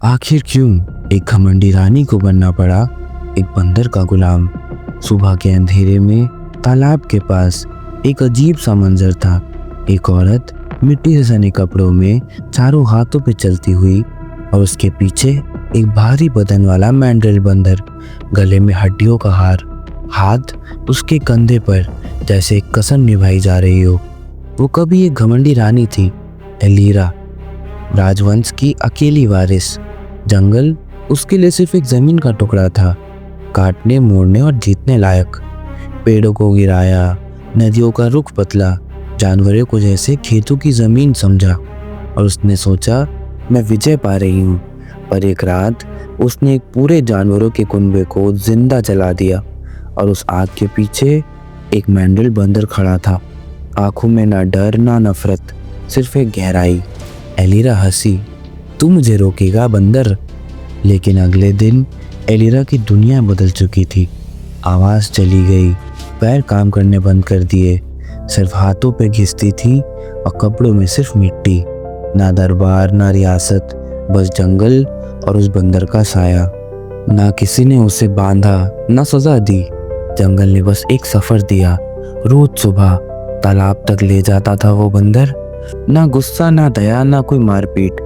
आखिर क्यों एक घमंडी रानी को बनना पड़ा एक बंदर का गुलाम। सुबह के अंधेरे में तालाब के पास एक अजीब सा मंजर था। एक औरत मिट्टी से सने कपड़ों में चारों हाथों पे चलती हुई और उसके पीछे एक भारी बदन वाला मैंड्रिल बंदर, गले में हड्डियों का हार, हाथ उसके कंधे पर जैसे एक कसम निभाई जा रही हो। वो कभी एक घमंडी रानी थी, एलीरा, राजवंश की अकेली वारिस। जंगल उसके लिए सिर्फ एक जमीन का टुकड़ा था, काटने, मोड़ने और जीतने लायक। पेड़ों को गिराया, नदियों का रुख बदला, जानवरों को जैसे खेतों की जमीन समझा और उसने सोचा मैं विजय पा रही हूँ। पर एक रात उसने एक पूरे जानवरों के कुनबे को जिंदा जला दिया और उस आग के पीछे एक मैंड्रिल बंदर खड़ा था। आंखों में ना डर ना नफरत, सिर्फ एक गहराई। एलीरा हंसी, तू मुझे रोकेगा बंदर? लेकिन अगले दिन एलीरा की दुनिया बदल चुकी थी। आवाज़ चली गई, पैर काम करने बंद कर दिए, सिर्फ हाथों पे घिसती थी और कपड़ों में सिर्फ मिट्टी। ना दरबार ना रियासत, बस जंगल और उस बंदर का साया। ना किसी ने उसे बांधा ना सजा दी, जंगल ने बस एक सफ़र दिया। रोज सुबह तालाब तक ले जाता था वो बंदर। ना गुस्सा ना दया ना कोई मारपीट,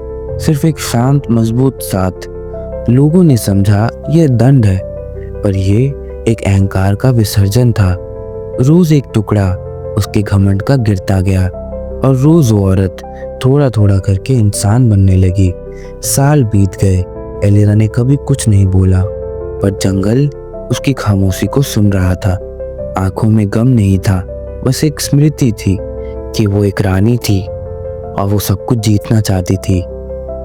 सिर्फ एक शांत मजबूत साथ। लोगों ने समझा यह दंड है, पर ये एक अहंकार का विसर्जन था। रोज एक टुकड़ा उसके घमंड का गिरता गया और रोज वो औरत थोड़ा थोड़ा करके इंसान बनने लगी। साल बीत गए, एलीरा ने कभी कुछ नहीं बोला, पर जंगल उसकी खामोशी को सुन रहा था। आंखों में गम नहीं था, बस एक स्मृति थी कि वो एक रानी थी और वो सब कुछ जीतना चाहती थी।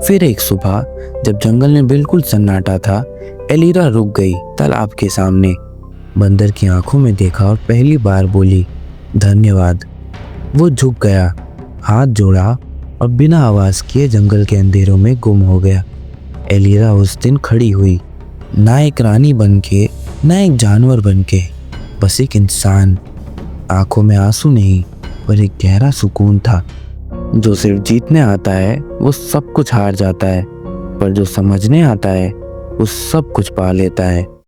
फिर एक सुबह जब जंगल में बिल्कुल सन्नाटा था, एलीरा रुक गई तालाब के सामने, बंदर की आंखों में देखा और पहली बार बोली, धन्यवाद। वो झुक गया, हाथ जोड़ा और बिना आवाज किए जंगल के अंधेरों में गुम हो गया। एलीरा उस दिन खड़ी हुई, ना एक रानी बनके ना एक जानवर बनके, बस एक इंसान। आंखों में आंसू नहीं, पर एक गहरा सुकून था। जो सिर्फ जीतने आता है वो सब कुछ हार जाता है, पर जो समझने आता है वो सब कुछ पा लेता है।